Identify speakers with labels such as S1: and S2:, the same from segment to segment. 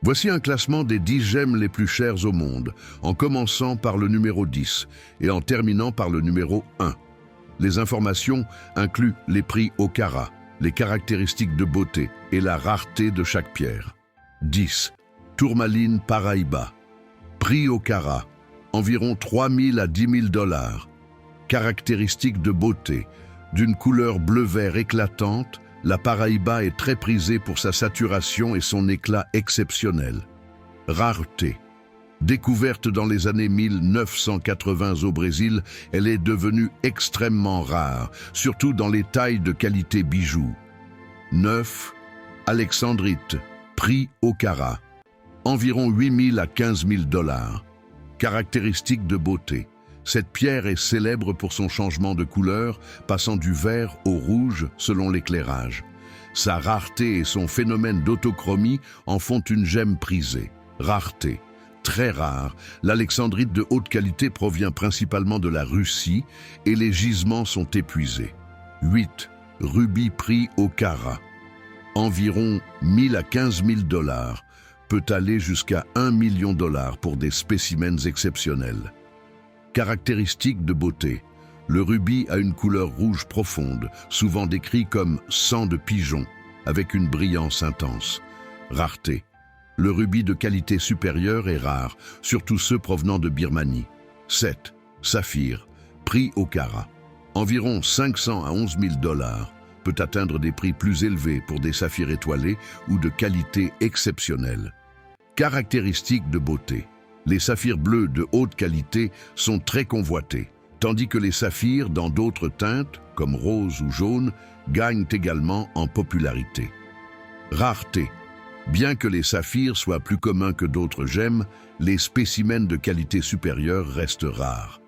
S1: Voici un classement des 10 gemmes les plus chères au monde, en commençant par le numéro 10 et en terminant par le numéro 1. Les informations incluent les prix au carat, les caractéristiques de beauté et la rareté de chaque pierre. 10. Tourmaline Paraíba. Prix au carat, environ 3 000 à 10 000 $. Caractéristiques de beauté, d'une couleur bleu-vert éclatante, la Paraíba est très prisée pour sa saturation et son éclat exceptionnel. Rareté. Découverte dans les années 1980 au Brésil, elle est devenue extrêmement rare, surtout dans les tailles de qualité bijoux. 9. Alexandrite. Prix au carat. Environ 8 000 à 15 000 $. Caractéristiques de beauté. Cette pierre est célèbre pour son changement de couleur, passant du vert au rouge selon l'éclairage. Sa rareté et son phénomène d'autochromie en font une gemme prisée. Rareté. Très rare, l'alexandrite de haute qualité provient principalement de la Russie et les gisements sont épuisés. 8. Rubis pris au carat. Environ 1 000 à 15 000 $, peut aller jusqu'à 1 million $ pour des spécimens exceptionnels. Caractéristiques de beauté. Le rubis a une couleur rouge profonde, souvent décrit comme sang de pigeon, avec une brillance intense. Rareté. Le rubis de qualité supérieure est rare, surtout ceux provenant de Birmanie. 7. Saphir. Prix au carat. Environ 500 à 11 000 $, peut atteindre des prix plus élevés pour des saphirs étoilés ou de qualité exceptionnelle. Caractéristiques de beauté. Les saphirs bleus de haute qualité sont très convoités, tandis que les saphirs dans d'autres teintes, comme rose ou jaune, gagnent également en popularité. Rareté. Bien que les saphirs soient plus communs que d'autres gemmes, les spécimens de qualité supérieure restent rares.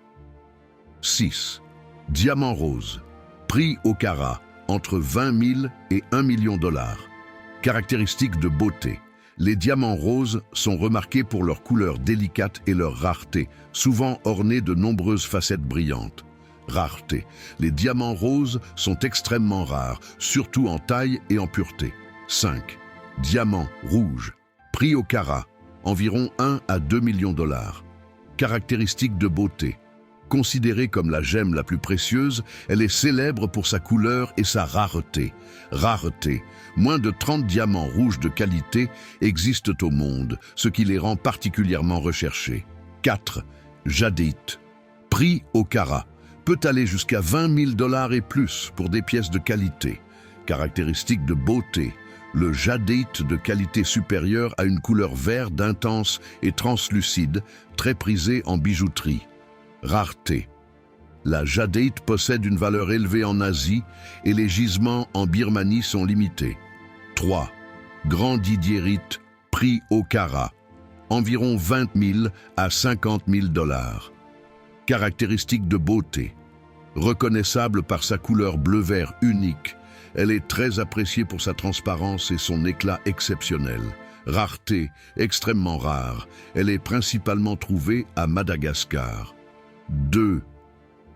S1: 6. Diamant rose. Prix au carat, entre 20 000 et 1 million $. Caractéristiques de beauté. Les diamants roses sont remarqués pour leur couleur délicate et leur rareté, souvent ornés de nombreuses facettes brillantes. Rareté. Les diamants roses sont extrêmement rares, surtout en taille et en pureté. 5. Diamant rouge. Prix au carat, environ 1 à 2 millions $. Caractéristiques de beauté. Considérée comme la gemme la plus précieuse, elle est célèbre pour sa couleur et sa rareté. Rareté. Moins de 30 diamants rouges de qualité existent au monde, ce qui les rend particulièrement recherchés. 4. Jadéite. Prix au carat. Peut aller jusqu'à 20 000 $ et plus pour des pièces de qualité. Caractéristiques de beauté. Le jadéite de qualité supérieure a une couleur verte intense et translucide, très prisée en bijouterie. Rareté. La jadéite possède une valeur élevée en Asie et les gisements en Birmanie sont limités. 3. Grandidiérite, prix au carat, environ 20 000 à 50 000 $. Caractéristiques de beauté. Reconnaissable par sa couleur bleu-vert unique, elle est très appréciée pour sa transparence et son éclat exceptionnel. Rareté, extrêmement rare, elle est principalement trouvée à Madagascar. 2.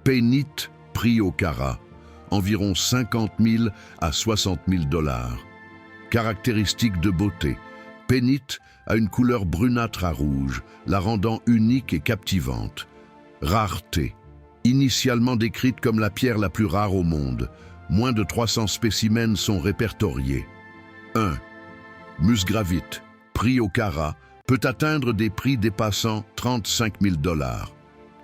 S1: Pénite, prix au carat, environ 50 000 à 60 000 $. Caractéristiques de beauté. Pénite a une couleur brunâtre à rouge, la rendant unique et captivante. Rareté. Initialement décrite comme la pierre la plus rare au monde, moins de 300 spécimens sont répertoriés. 1. Musgravite, prix au carat, peut atteindre des prix dépassant 35 000 $.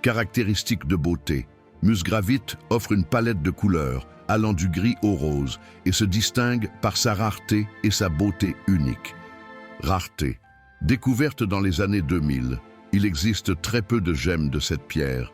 S1: Caractéristiques de beauté. Musgravite offre une palette de couleurs, allant du gris au rose, et se distingue par sa rareté et sa beauté unique. Rareté. Découverte dans les années 2000, il existe très peu de gemmes de cette pierre,